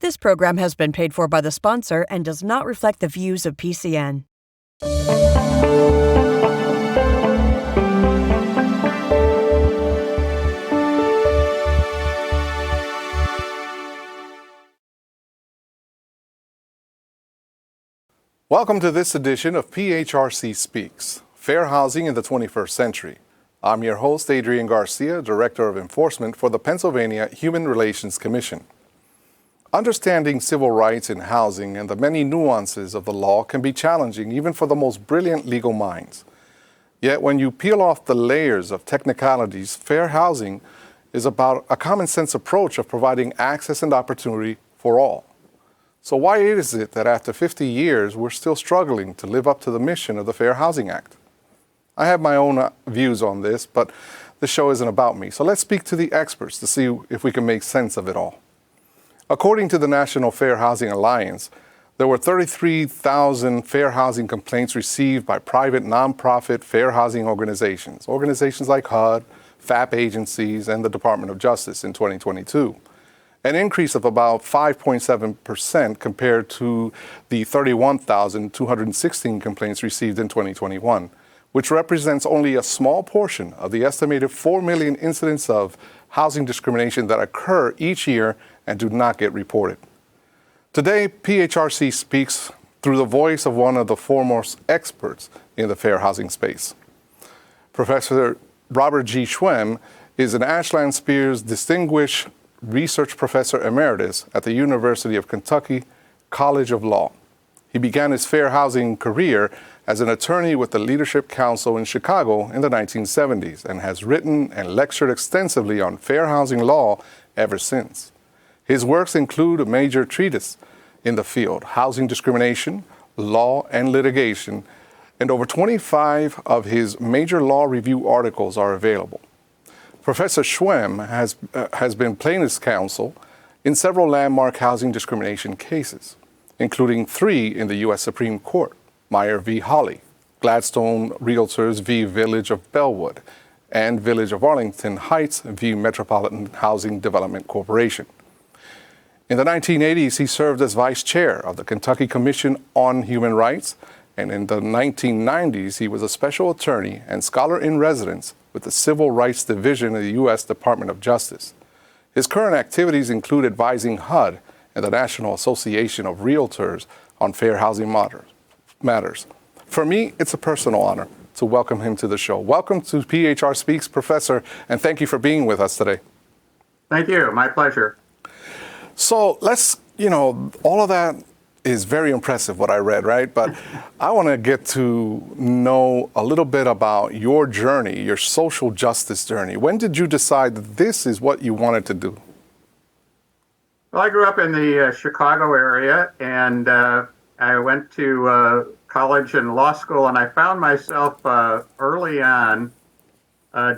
This program has been paid for by the sponsor and does not reflect the views of PCN. Welcome to this edition of PHRC Speaks, Fair Housing in the 21st Century. I'm your host, Adrian Garcia, Director of Enforcement for the Pennsylvania Human Relations Commission. Understanding civil rights in housing and the many nuances of the law can be challenging even for the most brilliant legal minds. Yet when you peel off the layers of technicalities, fair housing is about a common sense approach of providing access and opportunity for all. So why is it that after 50 years, we're still struggling to live up to the mission of the Fair Housing Act? I have my own views on this, but the show isn't about me. So let's speak to the experts to see if we can make sense of it all. According to the National Fair Housing Alliance, there were 33,000 fair housing complaints received by private nonprofit fair housing organizations like HUD, FAP agencies, and the Department of Justice in 2022. An increase of about 5.7% compared to the 31,216 complaints received in 2021, which represents only a small portion of the estimated 4 million incidents of housing discrimination that occur each year and do not get reported. Today, PHRC speaks through the voice of one of the foremost experts in the fair housing space. Professor Robert G. Schwemm is an Ashland Spears Distinguished Research Professor Emeritus at the University of Kentucky College of Law. He began his fair housing career as an attorney with the Leadership Council in Chicago in the 1970s and has written and lectured extensively on fair housing law ever since. His works include a major treatise in the field, Housing Discrimination, Law and Litigation, and over 25 of his major law review articles are available. Professor Schwemm has been plaintiff's counsel in several landmark housing discrimination cases, including 3 in the U.S. Supreme Court, Meyer v. Hawley, Gladstone Realtors v. Village of Bellwood, and Village of Arlington Heights v. Metropolitan Housing Development Corporation. In the 1980s, he served as vice chair of the Kentucky Commission on Human Rights, and in the 1990s, he was a special attorney and scholar in residence with the Civil Rights Division of the U.S. Department of Justice. His current activities include advising HUD and the National Association of Realtors on fair housing matters. For me, it's a personal honor to welcome him to the show. Welcome to PHR Speaks, Professor, and thank you for being with us today. Thank you. My pleasure. So let's, all of that is very impressive, what I read, right? But I want to get to know a little bit about your journey, your social justice journey. When did you decide that this is what you wanted to do? Well, I grew up in the Chicago area, and I went to college and law school, and I found myself early on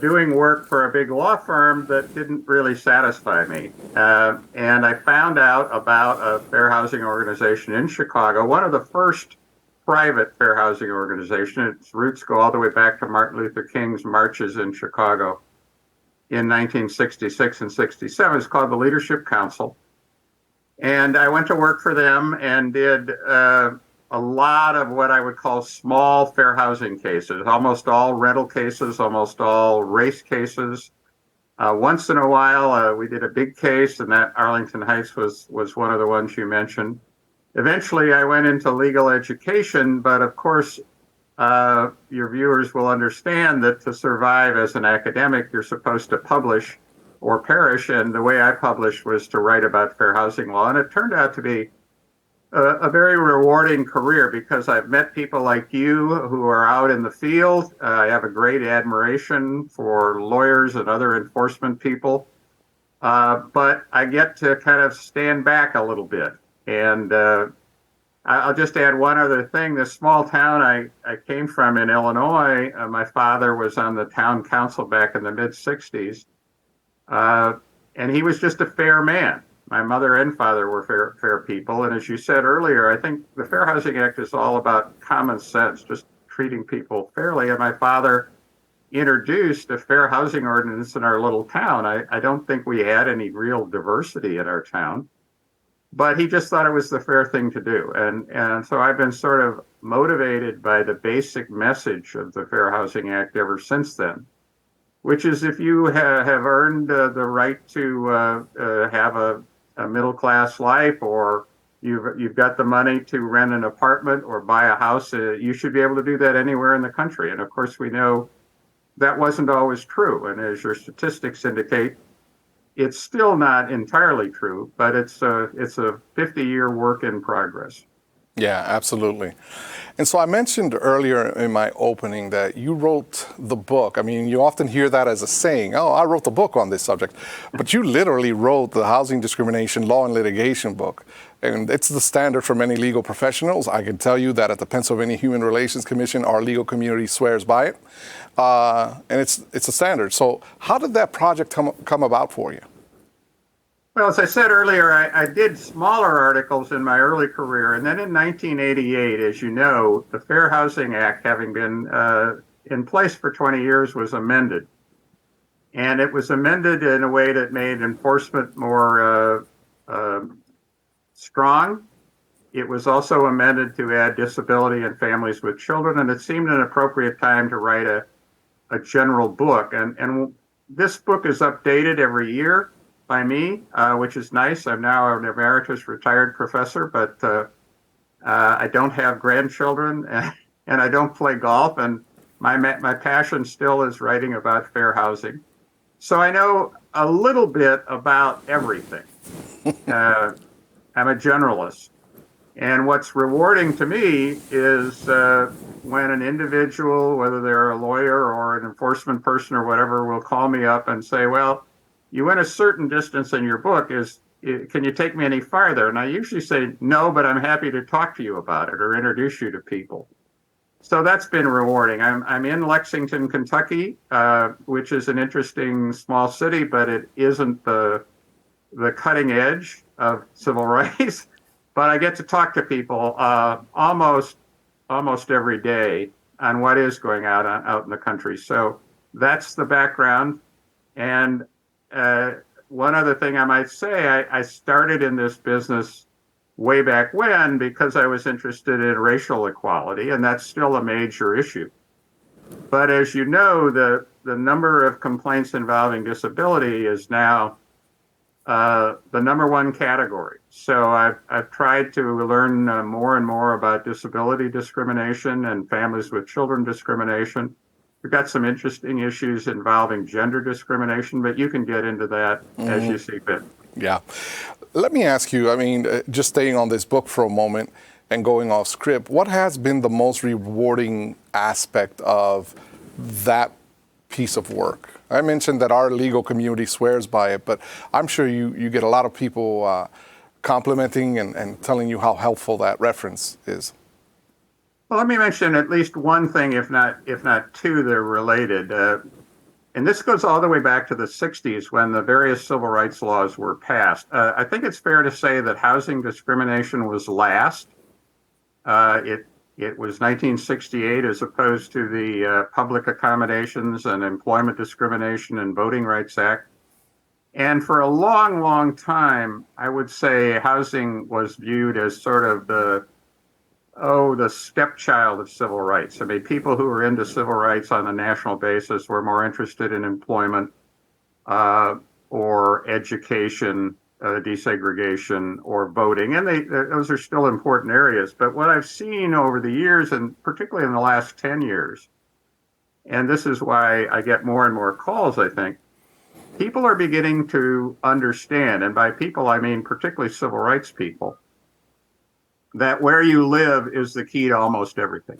doing work for a big law firm that didn't really satisfy me. And I found out about a fair housing organization in Chicago, one of the first private fair housing organizations. Its roots go all the way back to Martin Luther King's marches in Chicago in 1966 and 67. It's called the Leadership Council. And I went to work for them and did a lot of what I would call small fair housing cases, almost all rental cases, almost all race cases. Once in a while, we did a big case, and that Arlington Heights was one of the ones you mentioned. Eventually, I went into legal education, but of course, your viewers will understand that to survive as an academic, you're supposed to publish or perish, and the way I published was to write about fair housing law, and it turned out to be a very rewarding career because I've met people like you who are out in the field. I have a great admiration for lawyers and other enforcement people, but I get to kind of stand back a little bit. And I'll just add one other thing. This small town I came from in Illinois, my father was on the town council back in the mid-'60s, and he was just a fair man. My mother and father were fair people. And as you said earlier, I think the Fair Housing Act is all about common sense, just treating people fairly. And my father introduced a fair housing ordinance in our little town. I don't think we had any real diversity in our town. but he just thought it was the fair thing to do. And so I've been sort of motivated by the basic message of the Fair Housing Act ever since then, which is if you have earned the right to have a middle class life, or you've got the money to rent an apartment or buy a house, you should be able to do that anywhere in the country. And of course, we know that wasn't always true. And as your statistics indicate, it's still not entirely true, but it's a 50-year work in progress. Yeah, absolutely. And so I mentioned earlier in my opening that you wrote the book. I mean, you often hear that as a saying, oh, I wrote the book on this subject. But you literally wrote the Housing Discrimination Law and Litigation book. And it's the standard for many legal professionals. I can tell you that at the Pennsylvania Human Relations Commission, our legal community swears by it. And it's a standard. So how did that project come about for you? Well, as I said earlier, I did smaller articles in my early career. And then in 1988, as you know, the Fair Housing Act, having been in place for 20 years, was amended. And it was amended in a way that made enforcement more strong. It was also amended to add disability and families with children. And it seemed an appropriate time to write a general book. And this book is updated every year by me, which is nice. I'm now an emeritus retired professor, but I don't have grandchildren and I don't play golf. And my passion still is writing about fair housing. So I know a little bit about everything. I'm a generalist. And what's rewarding to me is when an individual, whether they're a lawyer or an enforcement person or whatever, will call me up and say, well, you went a certain distance in your book. Can you take me any farther? And I usually say, no, but I'm happy to talk to you about it or introduce you to people. So that's been rewarding. I'm in Lexington, Kentucky, which is an interesting small city, but it isn't the cutting edge of civil rights. But I get to talk to people almost every day on what is going out in the country. So that's the background. And one other thing I might say, I started in this business way back when because I was interested in racial equality, and that's still a major issue. But as you know, the number of complaints involving disability is now the number one category. So I've tried to learn more and more about disability discrimination and families with children discrimination. We've got some interesting issues involving gender discrimination, but you can get into that as you see fit. Yeah. Let me ask you, I mean, just staying on this book for a moment and going off script, what has been the most rewarding aspect of that piece of work? I mentioned that our legal community swears by it, but I'm sure you get a lot of people complimenting and telling you how helpful that reference is. Well, let me mention at least one thing, if not two, that are related. And this goes all the way back to the 60s when the various civil rights laws were passed. I think it's fair to say that housing discrimination was last. It was 1968 as opposed to the Public Accommodations and Employment Discrimination and Voting Rights Act. And for a long, long time, I would say housing was viewed as sort of the stepchild of civil rights. I mean, people who were into civil rights on a national basis were more interested in employment or education, desegregation, or voting. And those are still important areas. But what I've seen over the years, and particularly in the last 10 years, and this is why I get more and more calls, I think, people are beginning to understand, and by people I mean particularly civil rights people, that where you live is the key to almost everything.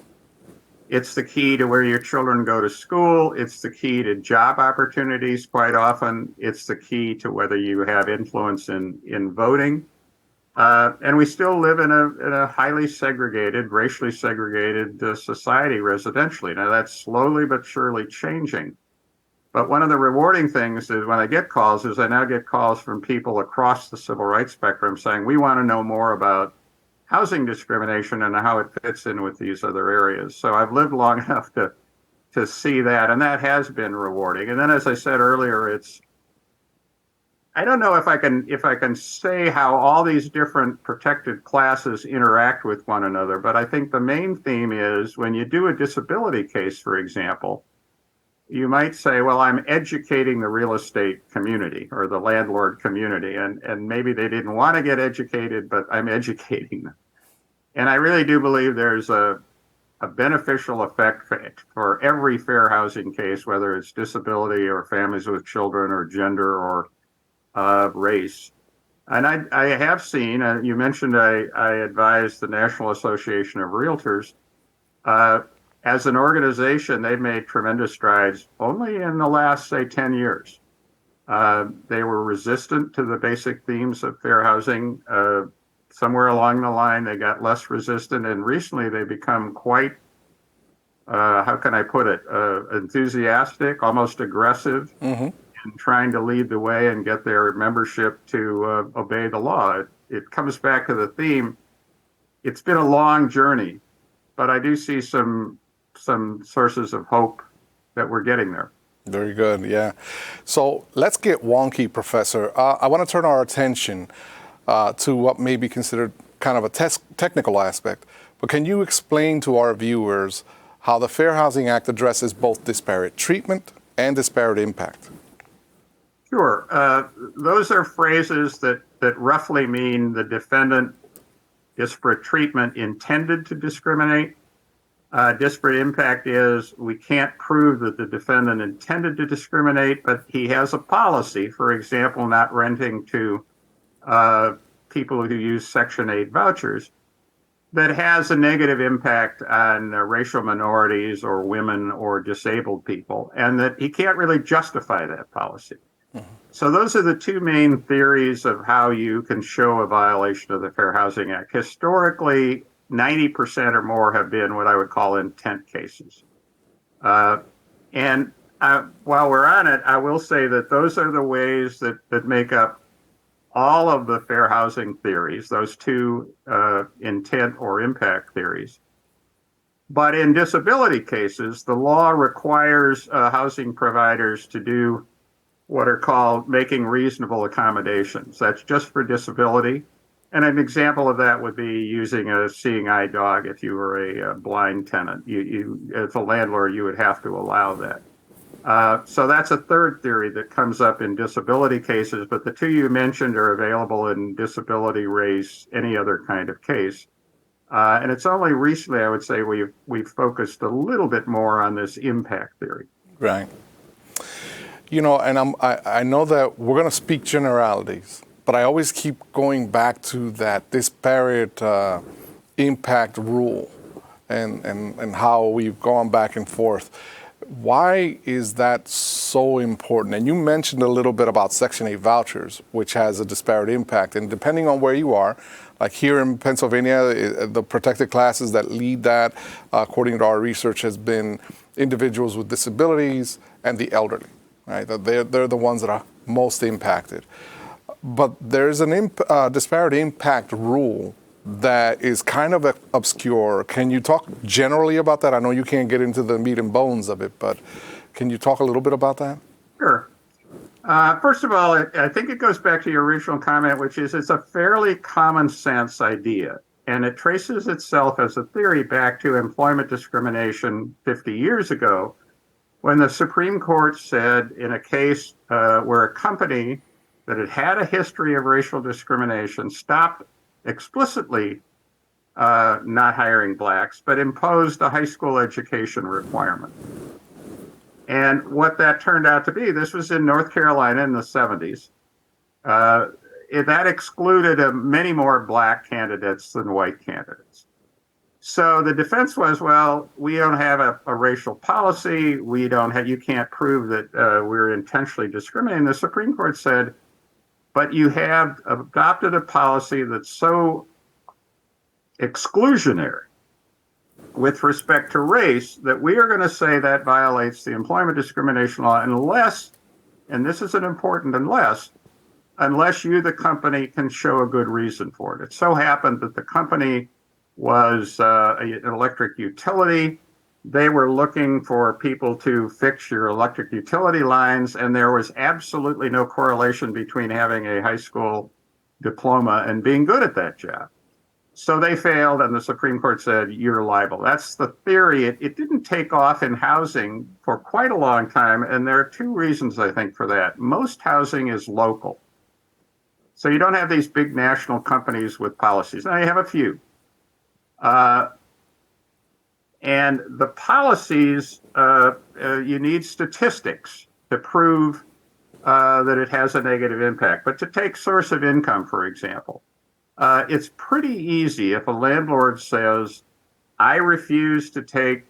It's the key to where your children go to school. It's the key to job opportunities quite often. It's the key to whether you have influence in voting. And we still live in a highly segregated, racially segregated society residentially. Now that's slowly but surely changing. But one of the rewarding things is when I get calls is I now get calls from people across the civil rights spectrum saying, we want to know more about housing discrimination and how it fits in with these other areas. So I've lived long enough to see that, and that has been rewarding. And then, as I said earlier, I don't know if I can say how all these different protected classes interact with one another, but I think the main theme is when you do a disability case, for example, you might say, well, I'm educating the real estate community or the landlord community, and maybe they didn't want to get educated, but I'm educating them. And I really do believe there's a beneficial effect for every fair housing case, whether it's disability or families with children or gender or race. And I have seen, you mentioned I advised the National Association of Realtors. As an organization, they've made tremendous strides only in the last, say, 10 years. They were resistant to the basic themes of fair housing. Somewhere along the line, they got less resistant, and recently they become quite, how can I put it, enthusiastic, almost aggressive, in trying to lead the way and get their membership to obey the law. It comes back to the theme. It's been a long journey, but I do see some sources of hope that we're getting there. Very good, yeah. So let's get wonky, Professor. I want to turn our attention to what may be considered kind of a technical aspect. But can you explain to our viewers how the Fair Housing Act addresses both disparate treatment and disparate impact? Sure. Those are phrases that roughly mean the defendant disparate treatment intended to discriminate. Disparate impact is we can't prove that the defendant intended to discriminate, but he has a policy, for example, not renting to people who use Section 8 vouchers, that has a negative impact on racial minorities or women or disabled people, and that he can't really justify that policy. So those are the two main theories of how you can show a violation of the Fair Housing Act. Historically, 90% or more have been what I would call intent cases. And while we're on it, I will say that those are the ways that make up all of the fair housing theories, those two intent or impact theories. But in disability cases, the law requires housing providers to do what are called making reasonable accommodations. That's just for disability. And an example of that would be using a seeing eye dog if you were a blind tenant. You, as a landlord, you would have to allow that. So that's a third theory that comes up in disability cases, but the two you mentioned are available in disability, race, any other kind of case. And it's only recently, I would say, we've focused a little bit more on this impact theory. Right. You know, and I know that we're going to speak generalities, but I always keep going back to that disparate impact rule and how we've gone back and forth. Why is that so important? And you mentioned a little bit about Section 8 vouchers, which has a disparate impact. And depending on where you are, like here in Pennsylvania, the protected classes that lead that, according to our research, has been individuals with disabilities and the elderly. Right? They're the ones that are most impacted. But there's an disparate impact rule that is kind of obscure. Can you talk generally about that? I know you can't get into the meat and bones of it, but can you talk a little bit about that? Sure. First of all, I think it goes back to your original comment, which is it's a fairly common sense idea. And it traces itself as a theory back to employment discrimination 50 years ago, when the Supreme Court said in a case where a company that had had a history of racial discrimination stopped explicitly not hiring blacks, but imposed a high school education requirement. And what that turned out to be, this was in North Carolina in the 70s, that excluded many more black candidates than white candidates. So the defense was, well, we don't have a racial policy. You can't prove that we're intentionally discriminating. The Supreme Court said, but you have adopted a policy that's so exclusionary with respect to race that we are going to say that violates the employment discrimination law unless, and this is an important unless you, the company, can show a good reason for it. It so happened that the company was an electric utility. they were looking for people to fix your electric utility lines, and there was absolutely no correlation between having a high school diploma and being good at that job. So they failed, and the Supreme Court said, you're liable. That's the theory. It didn't take off in housing for quite a long time, and there are two reasons, I think, for that. Most housing is local. So you don't have these big national companies with policies. Now you have a few. And the policies, you need statistics to prove that it has a negative impact. But to take source of income, for example, it's pretty easy if a landlord says, I refuse to take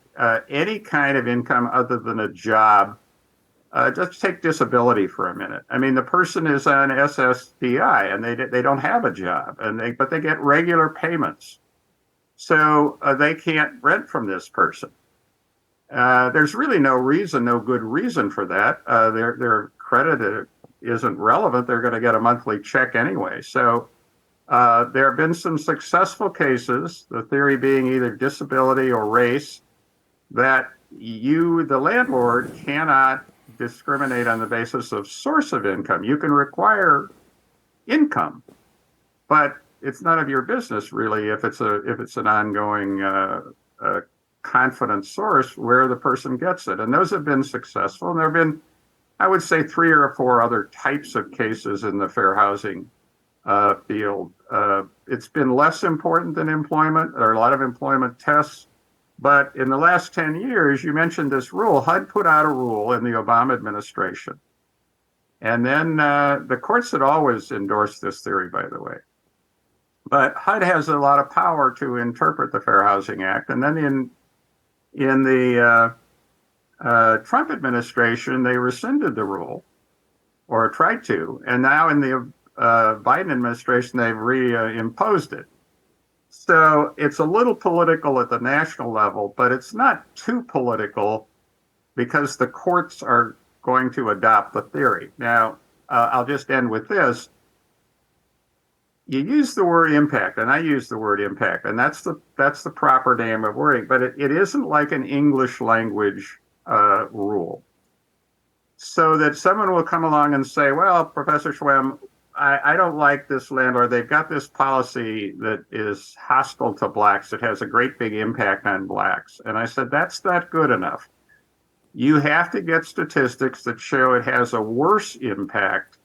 any kind of income other than a job. Just take disability for a minute. I mean, the person is on SSDI and they don't have a job, but they get regular payments. So they can't rent from this person. There's really no good reason for that. Their credit isn't relevant. They're going to get a monthly check anyway. So there have been some successful cases, the theory being either disability or race, that you, the landlord, cannot discriminate on the basis of source of income. You can require income, but it's none of your business really if it's an ongoing confident source where the person gets it. And those have been successful. And there have been, I would say, 3 or 4 other types of cases in the fair housing field. It's been less important than employment. There are a lot of employment tests. But in the last 10 years, you mentioned this rule. HUD put out a rule in the Obama administration. And then the courts had always endorsed this theory, by the way. But HUD has a lot of power to interpret the Fair Housing Act. And then in the Trump administration, they rescinded the rule, or tried to. And now in the Biden administration, they've reimposed it. So it's a little political at the national level, but it's not too political because the courts are going to adopt the theory. Now, I'll just end with this. You use the word impact, and I use the word impact, and that's the proper name of wording, but it isn't like an English language rule. So that someone will come along and say, well, Professor Schwemm, I don't like this landlord. They've got this policy that is hostile to blacks. It has a great big impact on blacks. And I said, that's not good enough. You have to get statistics that show it has a worse impact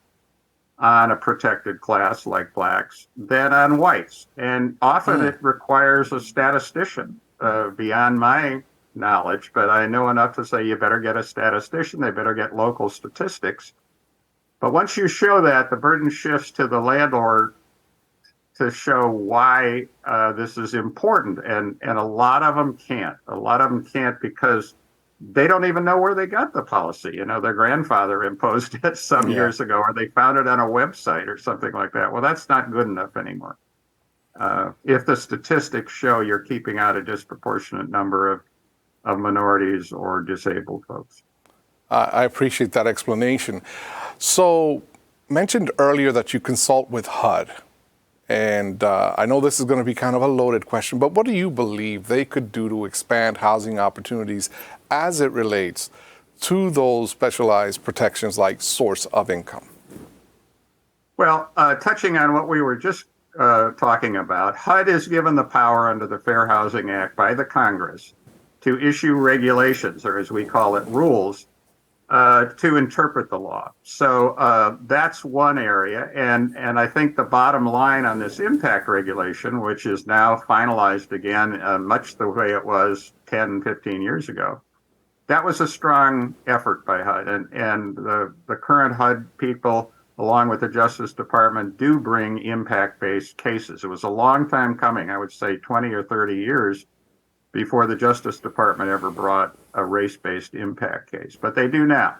on a protected class like blacks than on whites. And often it requires a statistician beyond my knowledge, but I know enough to say you better get a statistician. They better get local statistics. But once you show that, the burden shifts to the landlord to show why this is important. And a lot of them can't. A lot of them can't because they don't even know where they got the policy. You know, their grandfather imposed it some years ago, or they found it on a website or something like that. Well, that's not good enough anymore. If the statistics show you're keeping out a disproportionate number of minorities or disabled folks. I appreciate that explanation. So, mentioned earlier that you consult with HUD, and I know this is going to be kind of a loaded question, but what do you believe they could do to expand housing opportunities as it relates to those specialized protections like source of income? Well, touching on what we were just talking about, HUD is given the power under the Fair Housing Act by the Congress to issue regulations, or as we call it, rules, to interpret the law. So that's one area. And I think the bottom line on this impact regulation, which is now finalized again, much the way it was 10, 15 years ago, that was a strong effort by HUD. And the current HUD people, along with the Justice Department, do bring impact-based cases. It was a long time coming, I would say 20 or 30 years, before the Justice Department ever brought a race-based impact case, but they do now.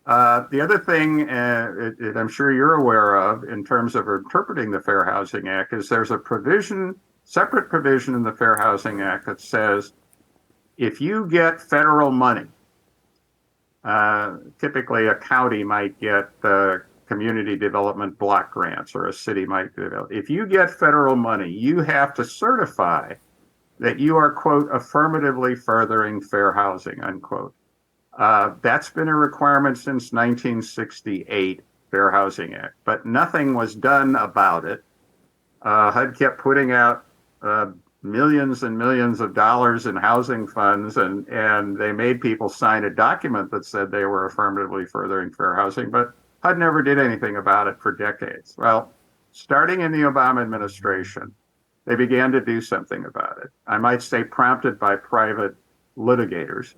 The other thing that I'm sure you're aware of in terms of interpreting the Fair Housing Act is there's a separate provision in the Fair Housing Act that says if you get federal money, typically a county might get community development block grants, or a city might develop. If you get federal money, you have to certify that you are, quote, affirmatively furthering fair housing, unquote. That's been a requirement since 1968, Fair Housing Act, but nothing was done about it. HUD kept putting out millions and millions of dollars in housing funds, and they made people sign a document that said they were affirmatively furthering fair housing, but HUD never did anything about it for decades. Well, starting in the Obama administration, they began to do something about it. I might say prompted by private litigators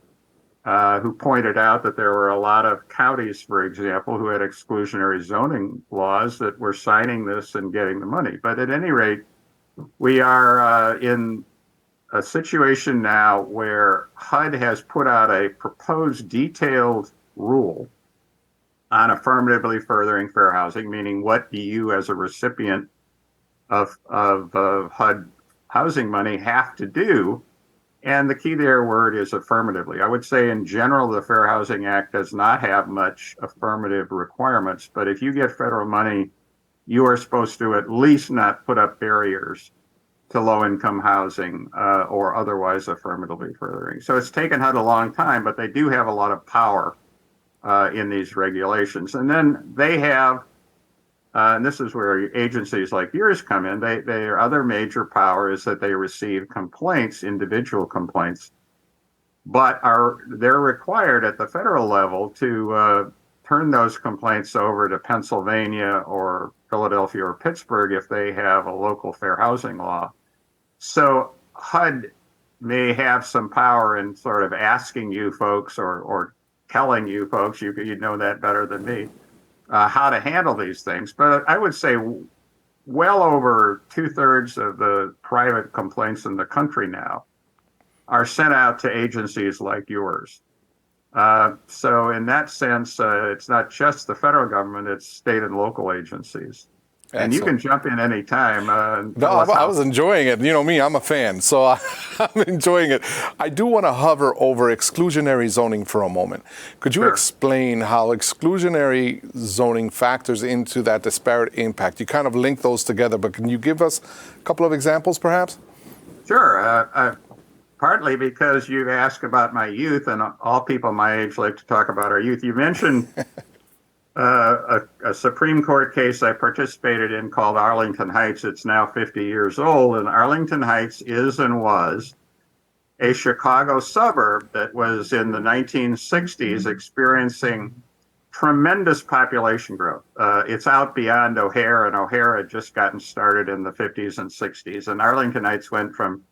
who pointed out that there were a lot of counties, for example, who had exclusionary zoning laws that were signing this and getting the money. But at any rate, we are in a situation now where HUD has put out a proposed detailed rule on affirmatively furthering fair housing, meaning what do you as a recipient of HUD housing money have to do. And the key there word is affirmatively. I would say in general, the Fair Housing Act does not have much affirmative requirements, but if you get federal money, you are supposed to at least not put up barriers to low-income housing or otherwise affirmatively furthering. So it's taken HUD a long time, but they do have a lot of power in these regulations. And then they have, and this is where agencies like yours come in, their other major power is that they receive complaints, individual complaints, but they're required at the federal level to turn those complaints over to Pennsylvania or Philadelphia or Pittsburgh if they have a local fair housing law. So HUD may have some power in sort of asking you folks or telling you folks, you know that better than me, how to handle these things. But I would say well over 2/3 of the private complaints in the country now are sent out to agencies like yours. So in that sense, it's not just the federal government, it's state and local agencies. Excellent. And you can jump in any time. No, I was enjoying it. You know me, I'm a fan, so I'm enjoying it. I do want to hover over exclusionary zoning for a moment. Could you explain how exclusionary zoning factors into that disparate impact? You kind of link those together, but can you give us a couple of examples, perhaps? Sure. Partly because you've asked about my youth, and all people my age like to talk about our youth. You mentioned a Supreme Court case I participated in called Arlington Heights. It's now 50 years old, and Arlington Heights is and was a Chicago suburb that was in the 1960s experiencing tremendous population growth. It's out beyond O'Hare, and O'Hare had just gotten started in the 50s and 60s, and Arlington Heights went from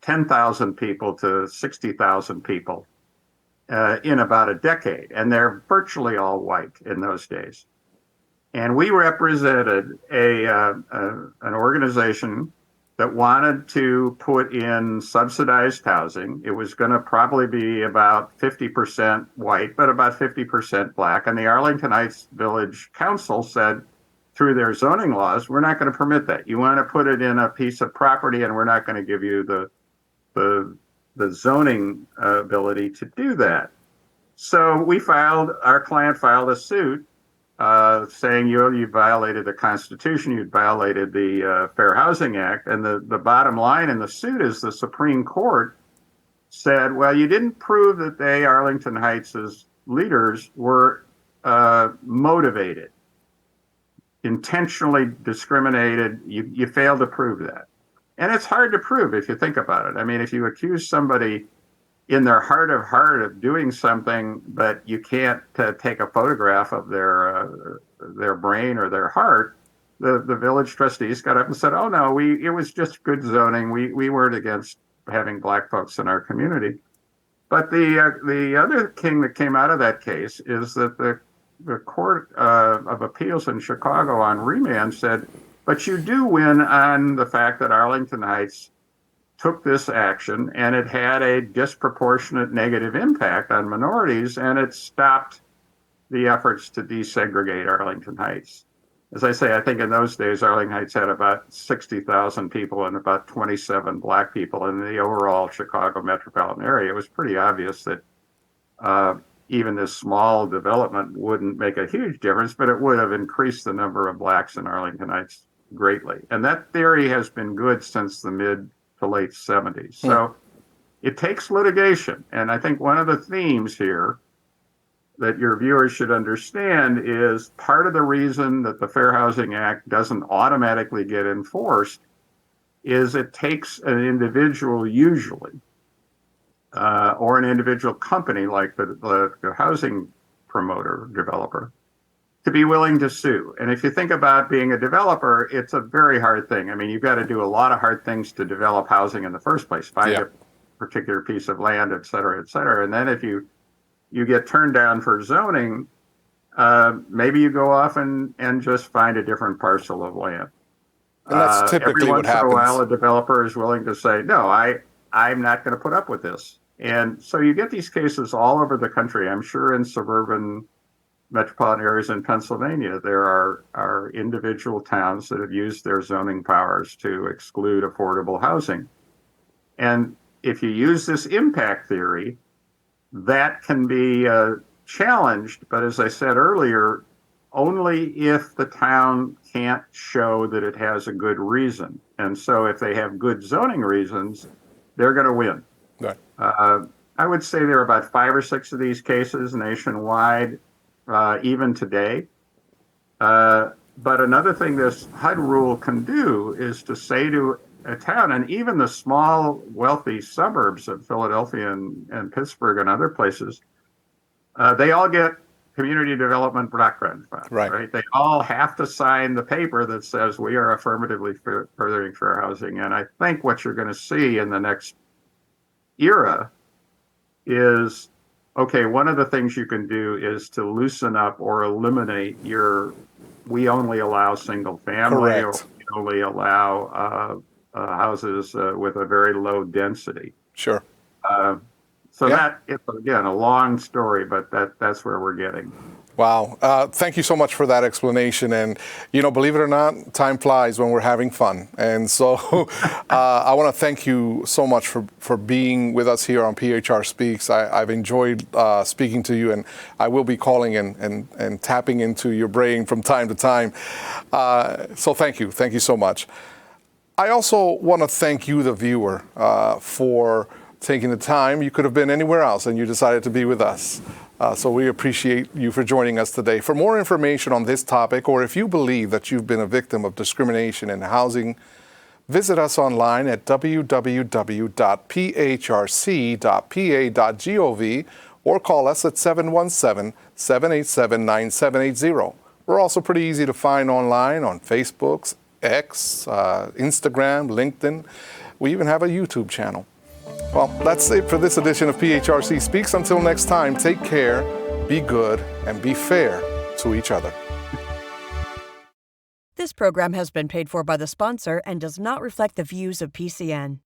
10,000 people to 60,000 people in about a decade, and they're virtually all white in those days. And we represented an organization that wanted to put in subsidized housing. It was going to probably be about 50% white, but about 50% black. And the Arlington Heights Village Council said, through their zoning laws, we're not going to permit that. You want to put it in a piece of property, and we're not going to give you the zoning ability to do that. So our client filed a suit saying you violated the Constitution, you violated the Fair Housing Act. And the bottom line in the suit is the Supreme Court said, well, you didn't prove that they, Arlington Heights' leaders, were motivated, intentionally discriminated. You failed to prove that. And it's hard to prove if you think about it. I mean, if you accuse somebody in their heart of doing something, but you can't take a photograph of their brain or their heart, the village trustees got up and said, oh, no, it was just good zoning. We weren't against having black folks in our community. But the other thing that came out of that case is that the Court of Appeals in Chicago on remand said, but you do win on the fact that Arlington Heights took this action and it had a disproportionate negative impact on minorities, and it stopped the efforts to desegregate Arlington Heights. As I say, I think in those days, Arlington Heights had about 60,000 people and about 27 black people in the overall Chicago metropolitan area. It was pretty obvious that even this small development wouldn't make a huge difference, but it would have increased the number of blacks in Arlington Heights greatly. And that theory has been good since the mid to late 70s. So it takes litigation. And I think one of the themes here that your viewers should understand is part of the reason that the Fair Housing Act doesn't automatically get enforced is it takes an individual usually, or an individual company like the housing promoter, developer, to be willing to sue. And if you think about being a developer, it's a very hard thing. I mean, you've got to do a lot of hard things to develop housing in the first place, find a particular piece of land, et cetera, et cetera. And then if you get turned down for zoning, maybe you go off and just find a different parcel of land. And that's typically what happens. Every once in a while, a developer is willing to say, no, I'm not going to put up with this. And so you get these cases all over the country. I'm sure in suburban metropolitan areas in Pennsylvania, there are individual towns that have used their zoning powers to exclude affordable housing. And if you use this impact theory, that can be challenged. But as I said earlier, only if the town can't show that it has a good reason. And so if they have good zoning reasons, they're going to win. Right. I would say there are about 5 or 6 of these cases nationwide, even today. But another thing this HUD rule can do is to say to a town, and even the small, wealthy suburbs of Philadelphia and Pittsburgh and other places, they all get community development block grant funds, right? They all have to sign the paper that says we are affirmatively furthering fair housing. And I think what you're going to see in the next era is, okay, one of the things you can do is to loosen up or eliminate we only allow single family, Correct. or we only allow houses with a very low density. Sure. That it's, again, a long story, but that's where we're getting. Wow. Thank you so much for that explanation. And, believe it or not, time flies when we're having fun. And so I want to thank you so much for being with us here on PHR Speaks. I've enjoyed speaking to you, and I will be calling and tapping into your brain from time to time. So thank you. Thank you so much. I also want to thank you, the viewer, for taking the time. You could have been anywhere else, and you decided to be with us. So we appreciate you for joining us today. For more information on this topic, or if you believe that you've been a victim of discrimination in housing, visit us online at www.phrc.pa.gov or call us at 717-787-9780. We're also pretty easy to find online on Facebook, X, Instagram, LinkedIn. We even have a YouTube channel. Well, that's it for this edition of PHRC Speaks. Until next time, take care, be good, and be fair to each other. This program has been paid for by the sponsor and does not reflect the views of PCN.